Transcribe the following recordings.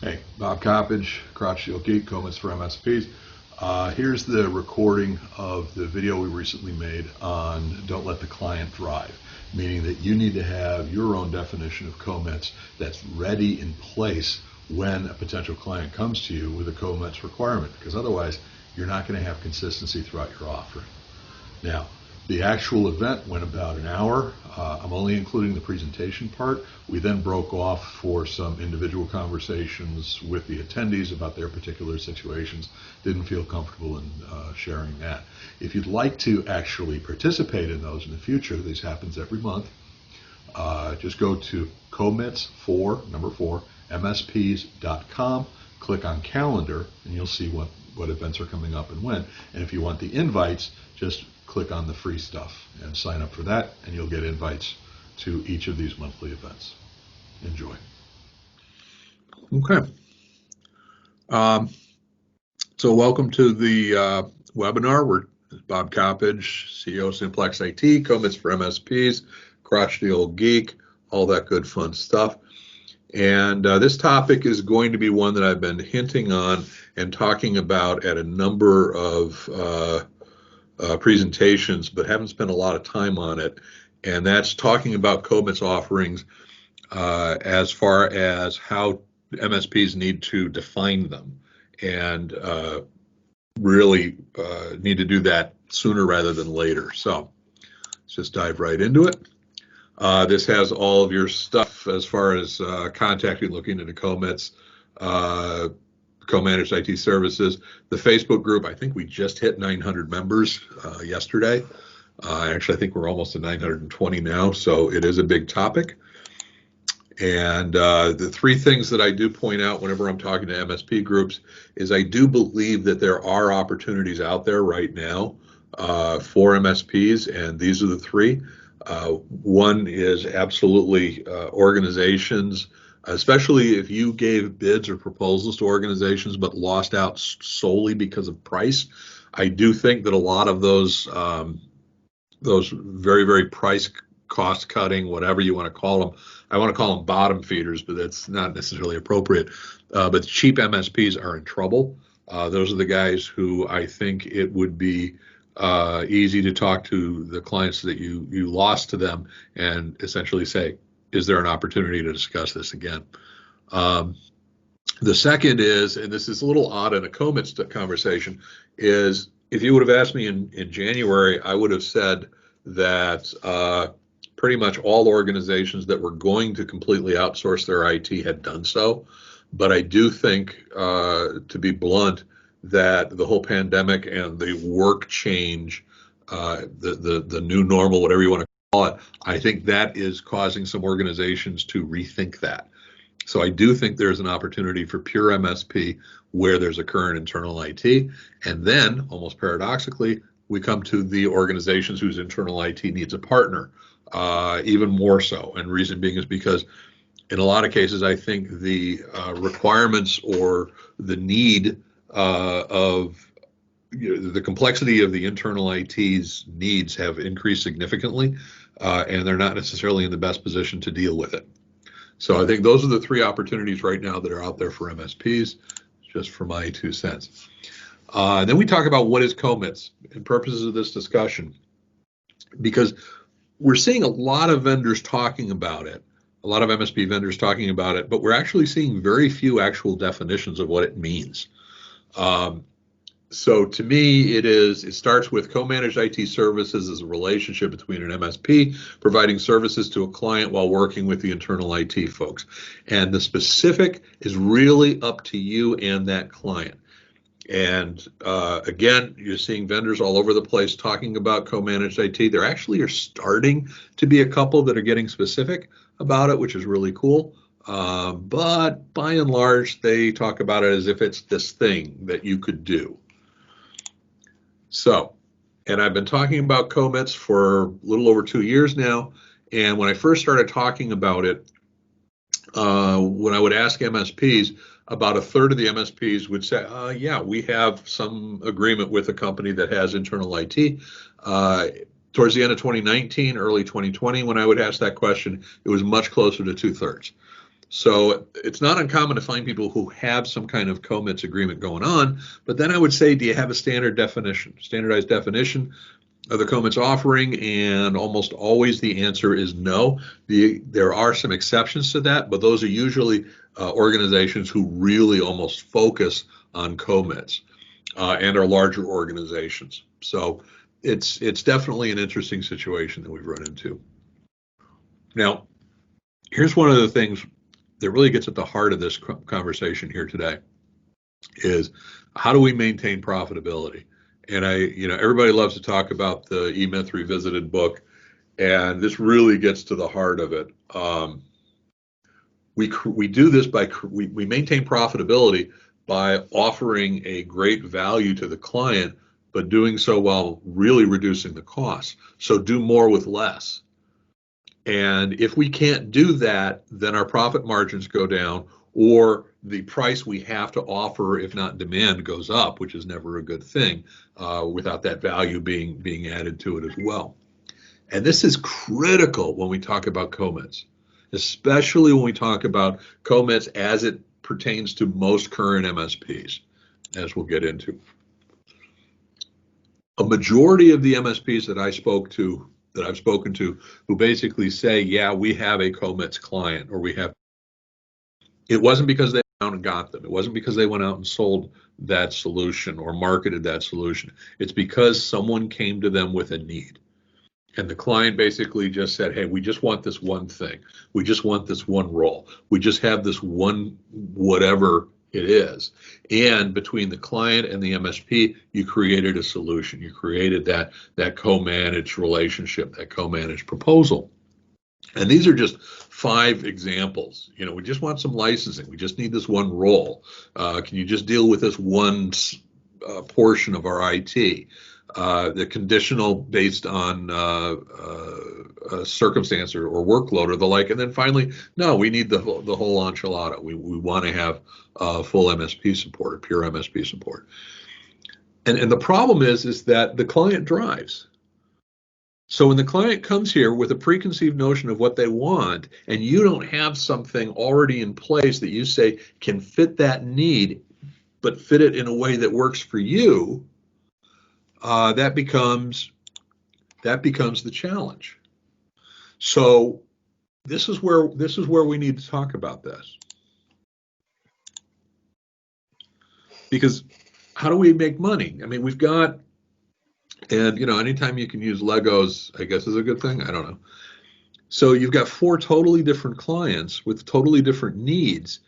Hey, Bob Coppage, Crotch Shield Geek, CoMITs for MSPs. Here's the recording of the video we recently made on Don't Let the Client Drive, meaning that you need to have your own definition of CoMITs that's ready in place when a potential client comes to you with a CoMITs requirement, because otherwise you're not going to have consistency throughout your offering. Now, the actual event went about an hour. I'm only including the presentation part. We then broke off for some individual conversations with the attendees about their particular situations. Didn't feel comfortable in sharing that. If you'd like to actually participate in those in the future, this happens every month. Just go to CoMITs number 4, MSPs.com, click on calendar, and you'll see what events are coming up and when. And if you want the invites, just click on the free stuff and sign up for that, and you'll get invites to each of these monthly events. Enjoy. Okay. So welcome to the webinar. We're Bob Coppage, CEO Simplex IT, CoMITs for MSPs, Crotch Shield Geek, all that good fun stuff. And this topic is going to be one that I've been hinting on and talking about at a number of presentations, but haven't spent a lot of time on it. And that's talking about CoMITs offerings as far as how MSPs need to define them, and really need to do that sooner rather than later. So let's just dive right into it. This has all of your stuff as far as contacting, looking into CoMITs, co-managed IT services. The Facebook group, I think we just hit 900 members yesterday. Actually, I think we're almost at 920 now, so it is a big topic. And the three things that I do point out whenever I'm talking to MSP groups is I do believe that there are opportunities out there right now for MSPs, and these are the three. One is absolutely organizations, especially if you gave bids or proposals to organizations but lost out solely because of price. I do think that a lot of those very, very price cost cutting, whatever you want to call them, I want to call them bottom feeders, but that's not necessarily appropriate. But cheap MSPs are in trouble. Those are the guys who I think it would be easy to talk to the clients that you lost to them and essentially say, is there an opportunity to discuss this again? The second is, and this is a little odd in a CoMITs conversation, is if you would have asked me in January, I would have said that pretty much all organizations that were going to completely outsource their IT had done so. But I do think, to be blunt, that the whole pandemic and the work change, the new normal, whatever you want to call it, I think that is causing some organizations to rethink that. So I do think there's an opportunity for pure MSP where there's a current internal IT. And then, almost paradoxically, we come to the organizations whose internal IT needs a partner, even more so. And reason being is because in a lot of cases, I think the requirements or the need of the complexity of the internal IT's needs have increased significantly, and they're not necessarily in the best position to deal with it. So I think those are the three opportunities right now that are out there for MSPs, just for my 2 cents. Then we talk about what is CoMITs and purposes of this discussion, because we're seeing a lot of vendors talking about it, a lot of MSP vendors talking about it, but we're actually seeing very few actual definitions of what it means. So to me, it starts with co-managed IT services as a relationship between an MSP providing services to a client while working with the internal IT folks. And the specific is really up to you and that client. And again, you're seeing vendors all over the place talking about co-managed IT. There actually are starting to be a couple that are getting specific about it, which is really cool. But by and large, they talk about it as if it's this thing that you could do. So, and I've been talking about CoMITs for a little over 2 years now. And when I first started talking about it, when I would ask MSPs, about a third of the MSPs would say, yeah, we have some agreement with a company that has internal IT. Towards the end of 2019, early 2020, when I would ask that question, it was much closer to 2/3. So it's not uncommon to find people who have some kind of CoMITs agreement going on, but then I would say, do you have a standardized definition of the CoMITs offering? And almost always the answer is no. There are some exceptions to that, but those are usually organizations who really almost focus on CoMITs and are larger organizations. So it's definitely an interesting situation that we've run into. Now, here's one of the things that really gets at the heart of this conversation here today is how do we maintain profitability? And everybody loves to talk about the E-Myth Revisited book, and this really gets to the heart of it. We do this we maintain profitability by offering a great value to the client, but doing so while really reducing the costs. So do more with less. And if we can't do that, then our profit margins go down, or the price we have to offer, if not demand, goes up, which is never a good thing without that value being added to it as well. And this is critical when we talk about CoMITs, especially when we talk about CoMITs as it pertains to most current MSPs, as we'll get into. A majority of the MSPs that I've spoken to, who basically say, yeah, we have a CoMITs client, or it wasn't because they went out and got them. It wasn't because they went out and sold that solution or marketed that solution. It's because someone came to them with a need. And the client basically just said, hey, we just want this one thing. We just want this one role. We just have this one whatever it is. And between the client and the MSP, you created a solution. You created that co-managed relationship, that co-managed proposal. And these are just 5 examples. We just want some licensing. We just need this one role. Can you just deal with this one portion of our IT? The conditional based on a circumstance or workload or the like. And then finally, no, we need the whole enchilada. We want to have full MSP support or pure MSP support. And the problem is that the client drives. So when the client comes here with a preconceived notion of what they want, and you don't have something already in place that you say can fit that need, but fit it in a way that works for you, that becomes the challenge. So this is where we need to talk about this. Because how do we make money? I mean, we've got, and anytime you can use Legos, I guess is a good thing. I don't know. So you've got 4 totally different clients with totally different needs,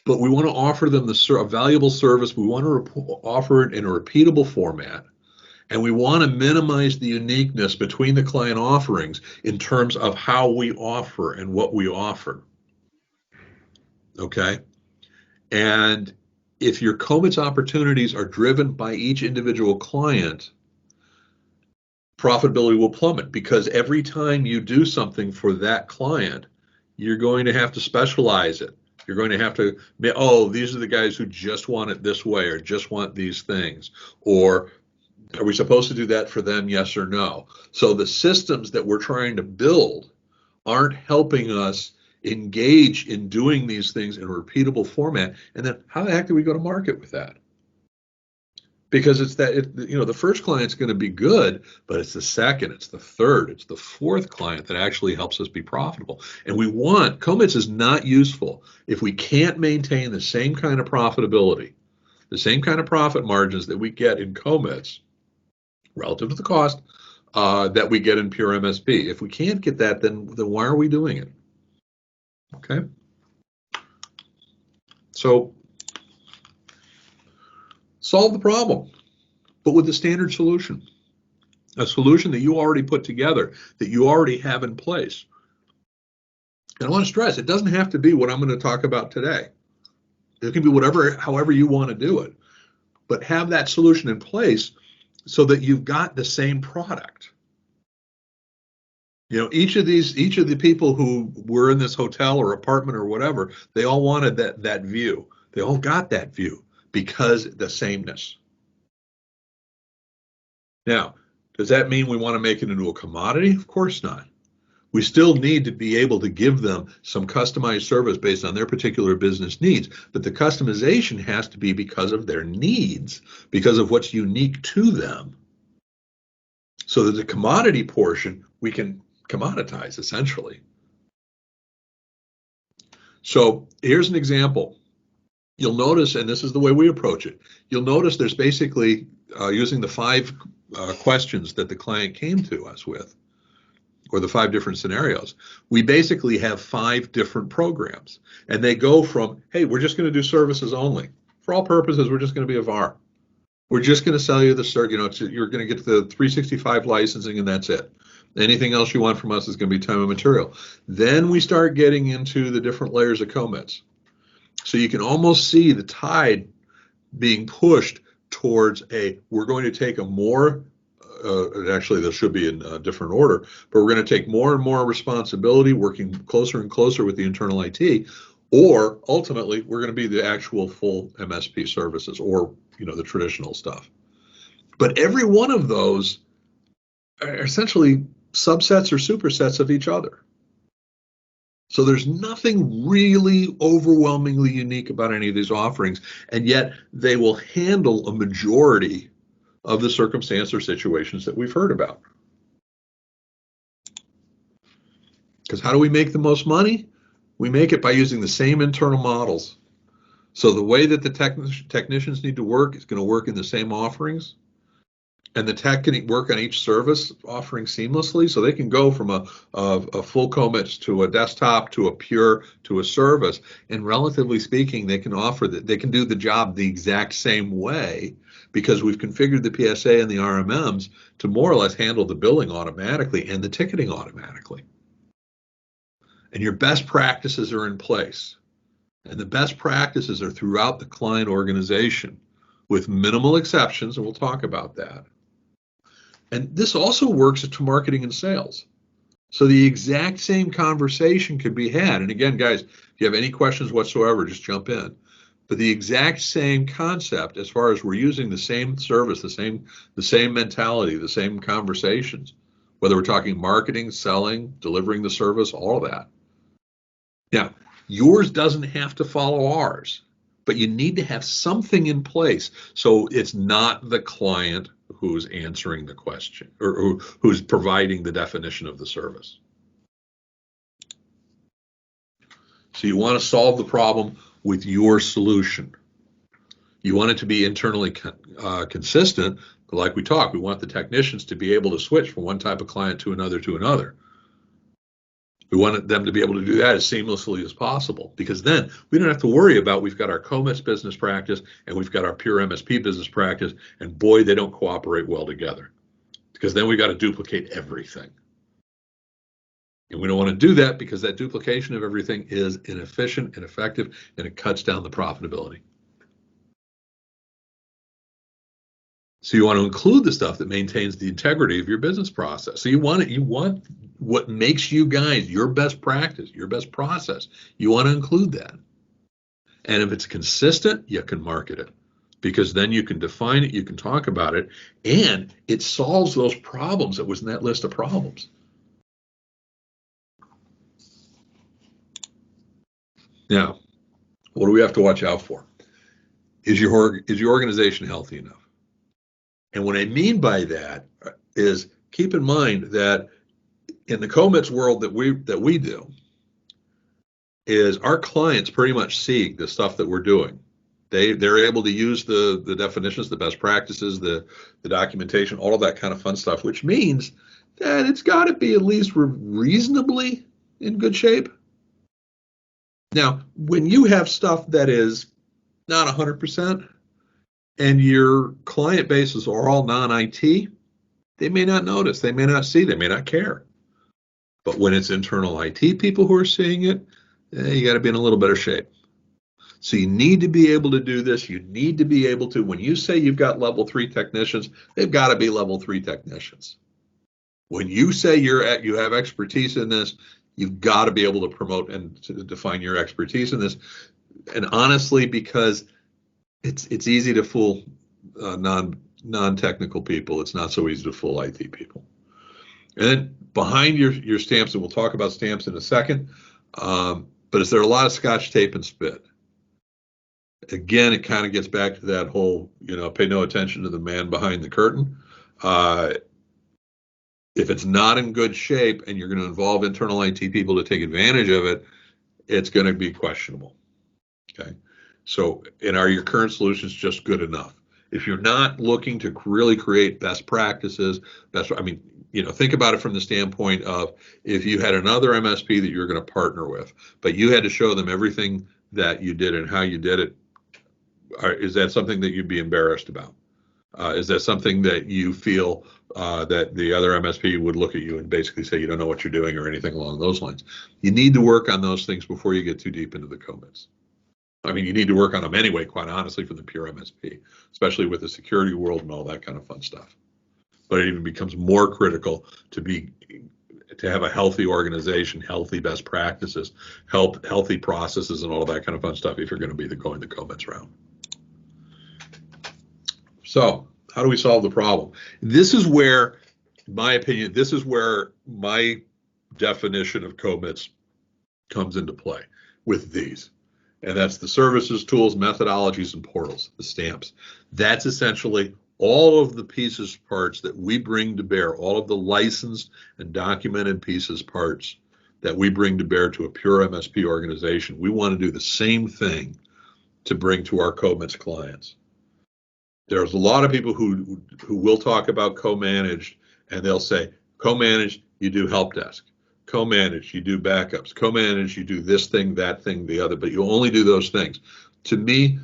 but we want to offer them a valuable service. We want to offer it in a repeatable format, and we want to minimize the uniqueness between the client offerings in terms of how we offer and what we offer. Okay? And if your CoMITs opportunities are driven by each individual client, profitability will plummet, because every time you do something for that client, you're going to have to specialize it. You're going to have to, oh, these are the guys who just want it this way or just want these things. Or are we supposed to do that for them, yes or no? So the systems that we're trying to build aren't helping us engage in doing these things in a repeatable format. And then how the heck do we go to market with that? Because it's the first client's going to be good, but it's the second, it's the third, it's the fourth client that actually helps us be profitable. And CoMITs is not useful if we can't maintain the same kind of profitability, the same kind of profit margins that we get in CoMITs relative to the cost that we get in pure MSP. If we can't get that, then why are we doing it? Okay. So solve the problem, but with a standard solution, a solution that you already put together, that you already have in place. And I want to stress, it doesn't have to be what I'm going to talk about today. It can be however you want to do it, but have that solution in place so that you've got the same product. Each of the people who were in this hotel or apartment or whatever, they all wanted that view. They all got that view because the sameness. Now, does that mean we want to make it into a commodity? Of course not. We still need to be able to give them some customized service based on their particular business needs, but the customization has to be because of their needs, because of what's unique to them. So that the commodity portion we can commoditize essentially. So here's an example. You'll notice, and this is the way we approach it, you'll notice there's basically, using the 5 questions that the client came to us with, or the 5 different scenarios, we basically have 5 different programs. And they go from, hey, we're just going to do services only. For all purposes, we're just going to be a VAR. We're just going to sell you the cert, you're going to get the 365 licensing and that's it. Anything else you want from us is going to be time and material. Then we start getting into the different layers of CoMITs. So you can almost see the tide being pushed towards we're going to take a more, actually this should be in a different order, but we're going to take more and more responsibility, working closer and closer with the internal IT, or ultimately we're going to be the actual full MSP services, or the traditional stuff. But every one of those are essentially subsets or supersets of each other. So there's nothing really overwhelmingly unique about any of these offerings, and yet they will handle a majority of the circumstance or situations that we've heard about. Because how do we make the most money? We make it by using the same internal models. So the way that the technicians need to work is going to work in the same offerings, and the tech can work on each service offering seamlessly, so they can go from a full CoMITs to a desktop to a pure to a service, and relatively speaking, they can they can do the job the exact same way, because we've configured the PSA and the RMMs to more or less handle the billing automatically and the ticketing automatically. And your best practices are in place. And the best practices are throughout the client organization with minimal exceptions, and we'll talk about that. And this also works to marketing and sales. So the exact same conversation could be had. And again, guys, if you have any questions whatsoever, just jump in. But the exact same concept, as far as we're using the same service, the same mentality, the same conversations, whether we're talking marketing, selling, delivering the service, all of that. Now, yours doesn't have to follow ours, but you need to have something in place so it's not the client who's answering the question or who's providing the definition of the service. So you want to solve the problem with your solution. You want it to be internally consistent, but like we talked, we want the technicians to be able to switch from one type of client to another. We want them to be able to do that as seamlessly as possible, because then we don't have to worry about, we've got our CoMITs business practice and we've got our pure MSP business practice, and boy, they don't cooperate well together, because then we got to duplicate everything. And we don't want to do that, because that duplication of everything is inefficient, ineffective, and it cuts down the profitability. So you want to include the stuff that maintains the integrity of your business process. So you want what makes you guys your best practice, your best process. You want to include that. And if it's consistent, you can market it, because then you can define it, you can talk about it, and it solves those problems that was in that list of problems. Now, what do we have to watch out for? Is your organization healthy enough? And what I mean by that is, keep in mind that in the CoMITs world that we do, is our clients pretty much see the stuff that we're doing. They're able to use the definitions, the best practices, the documentation, all of that kind of fun stuff, which means that it's got to be at least reasonably in good shape. Now, when you have stuff that is not 100%, and your client bases are all non-IT, they may not notice, they may not see, they may not care. But when it's internal IT people who are seeing it, you got to be in a little better shape. So you need to be able to do this. You need to be able to, when you say you've got level 3 technicians, they've got to be level 3 technicians. When you say you have expertise in this, you've got to be able to promote and to define your expertise in this. And honestly, because it's easy to fool non-technical people, it's not so easy to fool IT people. And then behind your stamps, and we'll talk about stamps in a second, but is there a lot of Scotch tape and spit? Again, it kind of gets back to that whole, pay no attention to the man behind the curtain. If it's not in good shape and you're going to involve internal IT people to take advantage of it, it's going to be questionable. Okay. So, and are your current solutions just good enough? If you're not looking to really create best practices, think about it from the standpoint of if you had another MSP that you're going to partner with, but you had to show them everything that you did and how you did it, is that something that you'd be embarrassed about? Is that something that you feel that the other MSP would look at you and basically say you don't know what you're doing or anything along those lines? You need to work on those things before you get too deep into the CoMITs. I mean, you need to work on them anyway, quite honestly, for the pure MSP, especially with the security world and all that kind of fun stuff. But it even becomes more critical to have a healthy organization, healthy best practices, healthy processes, and all that kind of fun stuff if you're going to be going the CoMITs route. So how do we solve the problem? This is where, in my opinion, this is where my definition of CoMITs comes into play with these. And that's the services, tools, methodologies, and portals, the stamps. That's essentially all of the pieces, parts that we bring to bear, all of the licensed and documented pieces, parts that we bring to bear to a pure MSP organization. We want to do the same thing to bring to our CoMITs clients. There's a lot of people who will talk about co-managed, and they'll say, co-managed, you do help desk. Co-managed, you do backups. Co-managed, you do this thing, that thing, the other, but you only do those things. To me,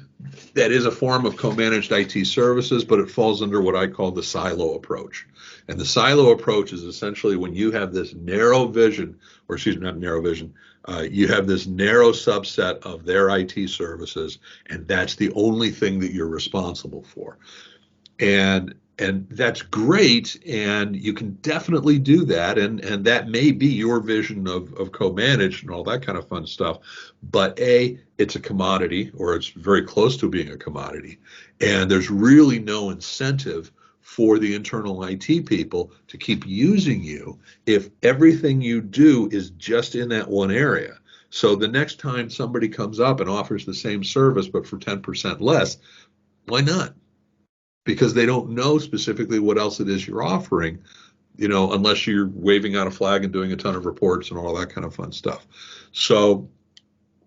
that is a form of co-managed IT services, but it falls under what I call the silo approach. And the silo approach is essentially when you have this narrow vision, or excuse me, not narrow vision, you have this narrow subset of their IT services, and that's the only thing that you're responsible for. And that's great, and you can definitely do that, and that may be your vision of co-managed and all that kind of fun stuff. But it's a commodity, or it's very close to being a commodity, and there's really no incentive for the internal IT people to keep using you if everything you do is just in that one area. So the next time somebody comes up and offers the same service but for 10% less, why not? Because they don't know specifically what else it is you're offering, unless you're waving out a flag and doing a ton of reports and all that kind of fun stuff. So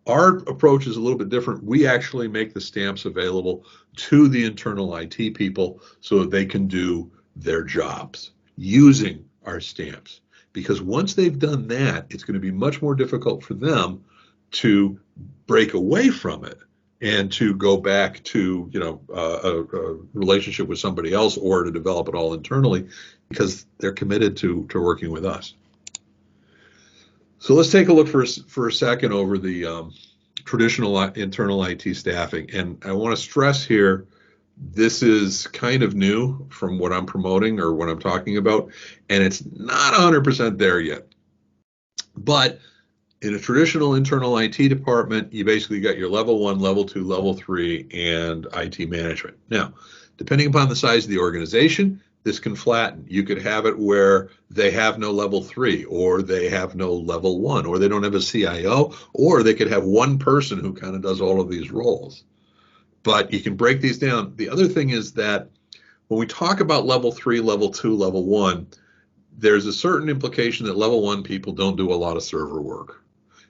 our approach is a little bit different. We actually make the stamps available to the internal IT people so that they can do their jobs using our stamps. Because once they've done that, it's going to be much more difficult for them to break away from it and to go back to a relationship with somebody else or to develop it all internally, because they're committed to working with us. So let's take a look for a second over the traditional internal IT staffing. And I want to stress here, this is kind of new from what I'm promoting or what I'm talking about, and it's not 100% there yet. But in a traditional internal IT department, you basically got your level 1, level 2, level 3, and IT management. Now, depending upon the size of the organization, this can flatten. You could have it where they have no level 3, or they have no level 1, or they don't have a CIO, or they could have one person who kind of does all of these roles. But you can break these down. The other thing is that when we talk about level 3, level 2, level 1, there's a certain implication that level 1 people don't do a lot of server work,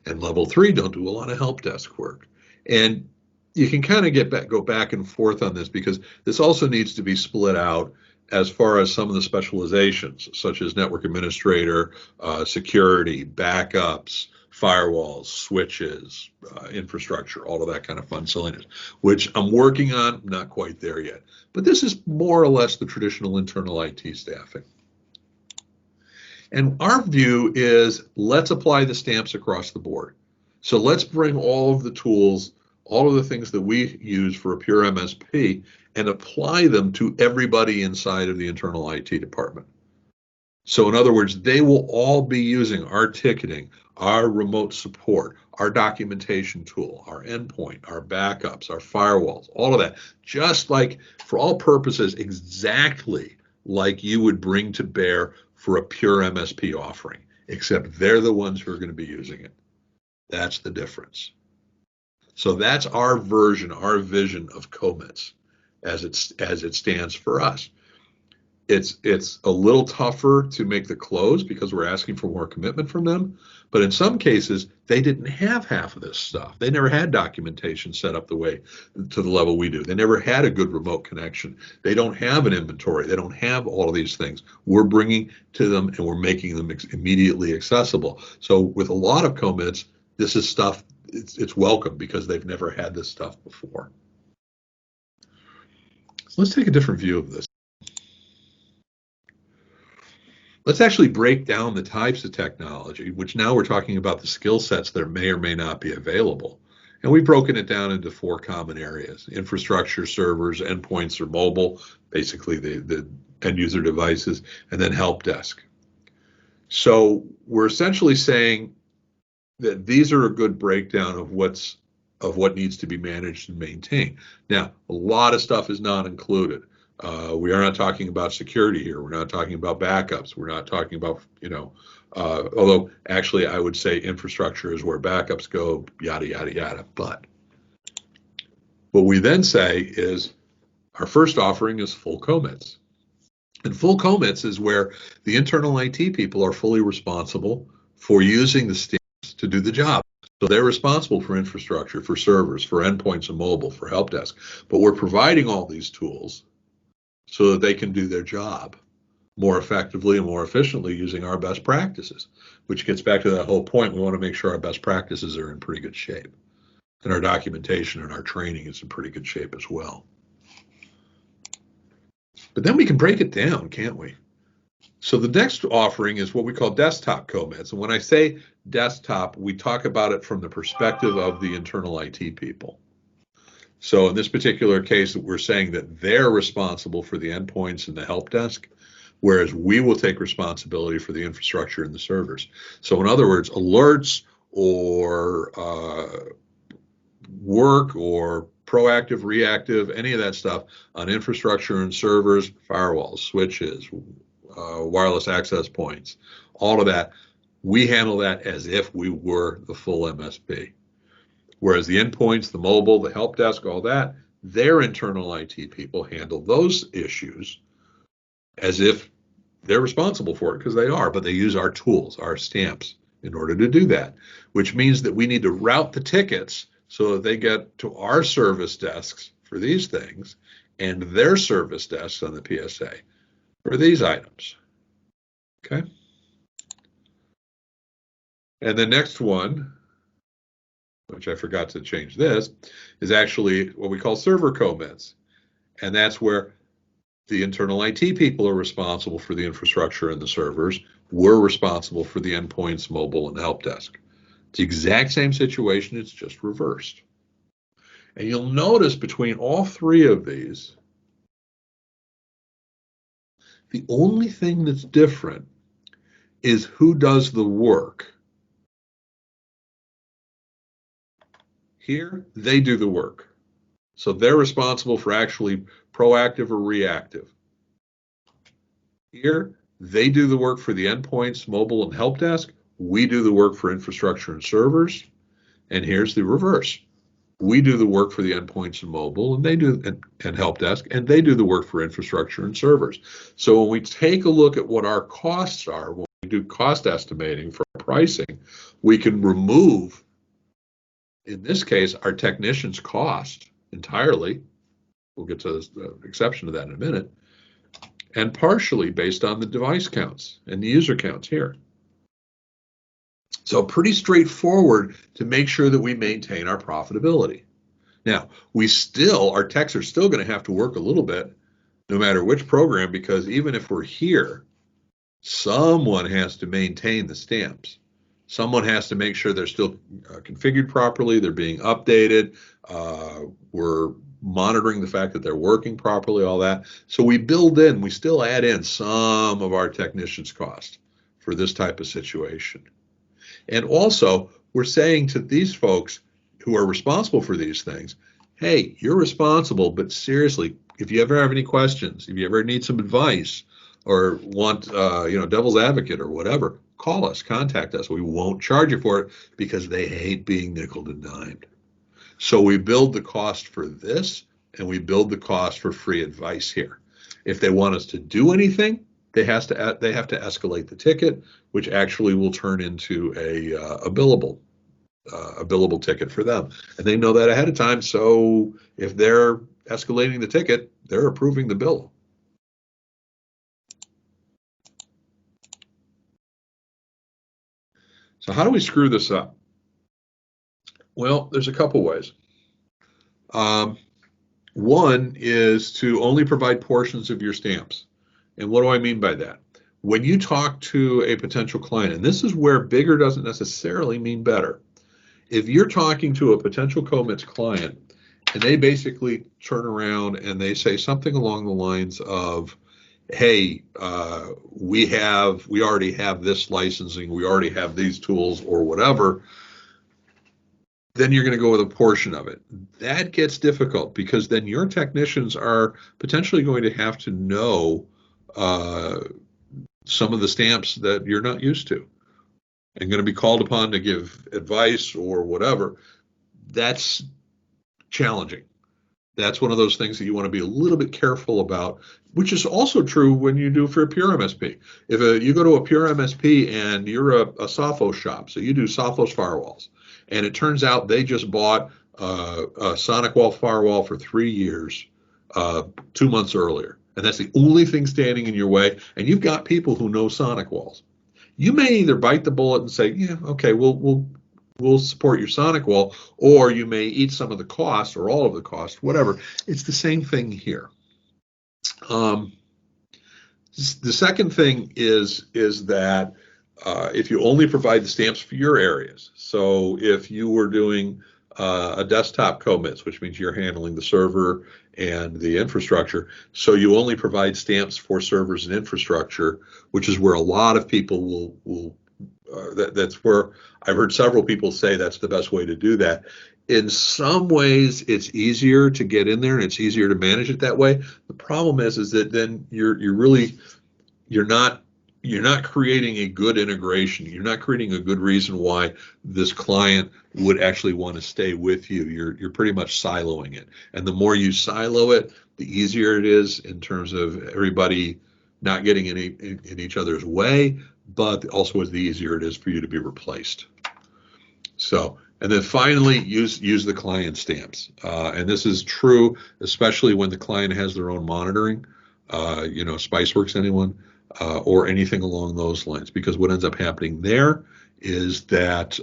and level 3 don't do a lot of help desk work. And you can kind of go back and forth on this, because this also needs to be split out as far as some of the specializations, such as network administrator, security, backups, firewalls, switches, infrastructure, all of that kind of fun silliness, which I'm working on, not quite there yet. But this is more or less the traditional internal IT staffing. And our view is, let's apply the stamps across the board. So let's bring all of the tools, all of the things that we use for a pure MSP, and apply them to everybody inside of the internal IT department. So in other words, they will all be using our ticketing, our remote support, our documentation tool, our endpoint, our backups, our firewalls, all of that, just like, for all purposes, exactly like you would bring to bear for a pure MSP offering, except they're the ones who are going to be using it. That's the difference. So that's our version, our vision of CoMITs as it stands for us. It's a little tougher to make the close because we're asking for more commitment from them. But in some cases, they didn't have half of this stuff. They never had documentation set up to the level we do. They never had a good remote connection. They don't have an inventory. They don't have all of these things. We're bringing to them and we're making them immediately accessible. So with a lot of CoMITs, this is stuff, it's welcome because they've never had this stuff before. So let's take a different view of this. Let's actually break down the types of technology, which now we're talking about the skill sets that may or may not be available. And we've broken it down into 4 common areas: infrastructure, servers, endpoints or mobile, basically the end user devices, and then help desk. So we're essentially saying that these are a good breakdown of what needs to be managed and maintained. Now, a lot of stuff is not included. We are not talking about security here. We're not talking about backups. We're not talking about, although actually I would say infrastructure is where backups go, yada, yada, yada. But what we then say is our first offering is full CoMITs. And full CoMITs is where the internal IT people are fully responsible for using the stamps to do the job. So they're responsible for infrastructure, for servers, for endpoints and mobile, for help desk. But we're providing all these tools so that they can do their job more effectively and more efficiently using our best practices, which gets back to that whole point. We want to make sure our best practices are in pretty good shape. And our documentation and our training is in pretty good shape as well. But then we can break it down, can't we? So the next offering is what we call desktop CoMITs. And when I say desktop, we talk about it from the perspective of the internal IT people. So in this particular case, we're saying that they're responsible for the endpoints and the help desk, whereas we will take responsibility for the infrastructure and the servers. So in other words, alerts or work or proactive, reactive, any of that stuff on infrastructure and servers, firewalls, switches, wireless access points, all of that, we handle that as if we were the full MSP. Whereas the endpoints, the mobile, the help desk, all that, their internal IT people handle those issues as if they're responsible for it, because they are, but they use our tools, our stamps, in order to do that, which means that we need to route the tickets so that they get to our service desks for these things and their service desks on the PSA for these items. Okay. And the next one, which I forgot to change this, is actually what we call server CoMITs. And that's where the internal IT people are responsible for the infrastructure and the servers. We're responsible for the endpoints, mobile, and help desk. It's the exact same situation, it's just reversed. And you'll notice between all 3 of these, the only thing that's different is who does the work. Here, they do the work. So they're responsible for actually proactive or reactive. Here, they do the work for the endpoints, mobile, and help desk. We do the work for infrastructure and servers. And here's the reverse. We do the work for the endpoints and mobile, and they do and help desk, and they do the work for infrastructure and servers. So when we take a look at what our costs are, when we do cost estimating for pricing, we can remove, in this case, our technicians' cost entirely. We'll get to the exception to that in a minute. And partially based on the device counts and the user counts here. So pretty straightforward to make sure that we maintain our profitability. Now, our techs are still going to have to work a little bit, no matter which program, because even if we're here, someone has to maintain the stamps. Someone has to make sure they're still configured properly, they're being updated, we're monitoring the fact that they're working properly, all that. So we still add in some of our technicians' cost for this type of situation. And also, we're saying to these folks who are responsible for these things, hey, you're responsible, but seriously, if you ever have any questions, if you ever need some advice, or want, devil's advocate or whatever, call us, contact us. We won't charge you for it because they hate being nickel and dimed. So we build the cost for this, and we build the cost for free advice here. If they want us to do anything, they have to escalate the ticket, which actually will turn into a billable ticket for them, and they know that ahead of time. So if they're escalating the ticket, they're approving the bill. So how do we screw this up? Well, there's a couple ways. One is to only provide portions of your stamps. And what do I mean by that? When you talk to a potential client, and this is where bigger doesn't necessarily mean better. If you're talking to a potential CoMITs client and they basically turn around and they say something along the lines of, hey, we already have this licensing, we already have these tools or whatever, then you're going to go with a portion of it. That gets difficult because then your technicians are potentially going to have to know some of the stamps that you're not used to and going to be called upon to give advice or whatever. That's challenging. That's one of those things that you want to be a little bit careful about, which is also true when you do for a pure MSP. If you go to a pure MSP and you're a Sophos shop, so you do Sophos firewalls, and it turns out they just bought a Sonic Wall firewall for 3 years 2 months earlier, and that's the only thing standing in your way, and you've got people who know Sonic Walls. You may either bite the bullet and say, yeah, okay, we'll support your Sonic Wall, or you may eat some of the cost or all of the cost, whatever. It's the same thing here. The second thing is that if you only provide the stamps for your areas, so if you were doing a desktop CoMITs, which means you're handling the server and the infrastructure, so you only provide stamps for servers and infrastructure, which is where a lot of people will that's where I've heard several people say that's the best way to do that. In some ways, it's easier to get in there and it's easier to manage it that way. The problem is that then you're not creating a good integration. You're not creating a good reason why this client would actually want to stay with you. You're pretty much siloing it. And the more you silo it, the easier it is in terms of everybody not getting in each other's way, but also the easier it is for you to be replaced. So, and then finally, use the client stamps. And this is true, especially when the client has their own monitoring, Spiceworks, anyone, or anything along those lines. Because what ends up happening there is that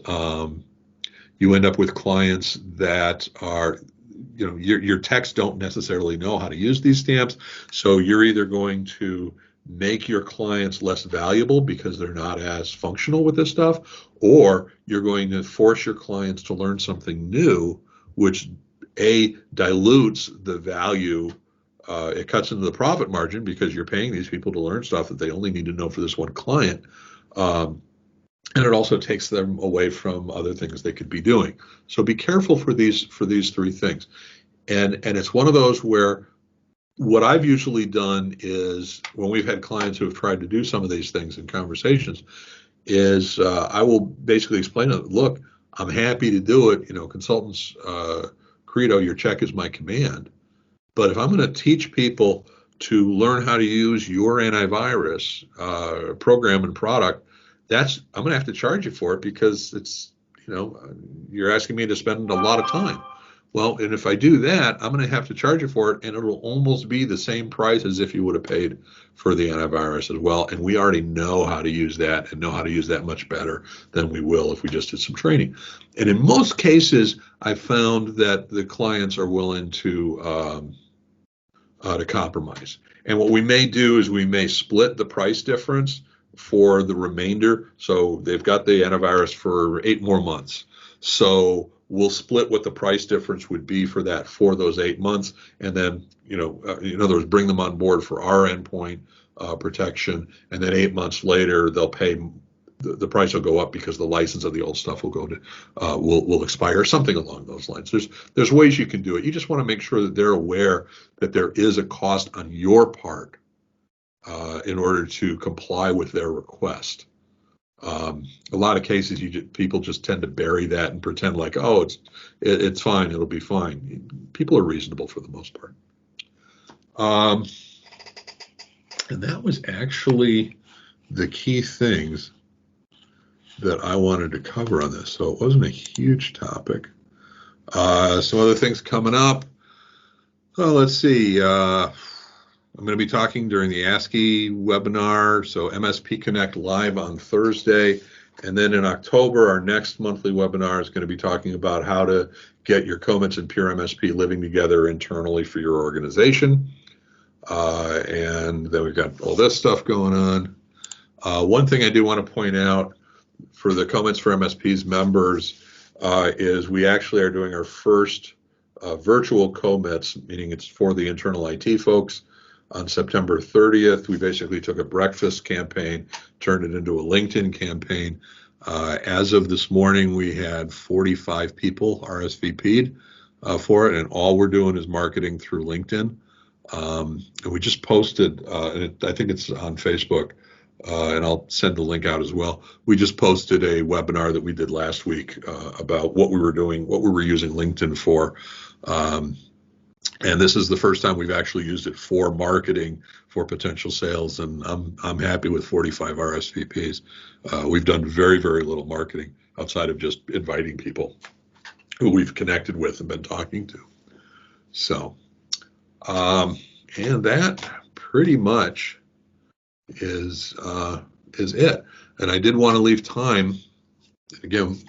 you end up with clients that are, your techs don't necessarily know how to use these stamps. So you're either going to make your clients less valuable because they're not as functional with this stuff, or you're going to force your clients to learn something new, which dilutes the value. It cuts into the profit margin because you're paying these people to learn stuff that they only need to know for this one client. And it also takes them away from other things they could be doing. So be careful for these three things. And it's one of those where what I've usually done is when we've had clients who have tried to do some of these things in conversations is I will basically explain to them, look, I'm happy to do it. Consultants credo, your check is my command. But if I'm going to teach people to learn how to use your antivirus program and product, I'm going to have to charge you for it because it's, you're asking me to spend a lot of time. Well, and if I do that, I'm going to have to charge you for it, and it'll almost be the same price as if you would have paid for the antivirus as well. And we already know how to use that and know how to use that much better than we will if we just did some training. And in most cases, I've found that the clients are willing to compromise. And what we may do is we may split the price difference for the remainder. So they've got the antivirus for 8 more months. So we'll split what the price difference would be for those 8 months, and then in other words, bring them on board for our endpoint protection, and then 8 months later they'll pay. The price will go up because the license of the old stuff will go to will expire, something along those lines. There's ways you can do it. You just want to make sure that they're aware that there is a cost on your part in order to comply with their request. A lot of cases, people just tend to bury that and pretend like, oh, it's fine, it'll be fine. People are reasonable for the most part. And that was actually the key things that I wanted to cover on this. So it wasn't a huge topic. Some other things coming up. Well, let's see. I'm going to be talking during the ASCII webinar, so MSP Connect live on Thursday. And then in October, our next monthly webinar is going to be talking about how to get your CoMITs and pure MSP living together internally for your organization. And then we've got all this stuff going on. One thing I do want to point out for the CoMITs for MSPs members is we actually are doing our first virtual CoMITs, meaning it's for the internal IT folks, on September 30th. We basically took a breakfast campaign, turned it into a LinkedIn campaign. As of this morning, we had 45 people RSVP'd for it, and all we're doing is marketing through LinkedIn. And we just posted, and I think it's on Facebook, and I'll send the link out as well. We just posted a webinar that we did last week about what we were doing, what we were using LinkedIn for. And this is the first time we've actually used it for marketing for potential sales, and I'm happy with 45 RSVPs. We've done very, very little marketing outside of just inviting people who we've connected with and been talking to. So, and that pretty much is it. And I did want to leave time, again,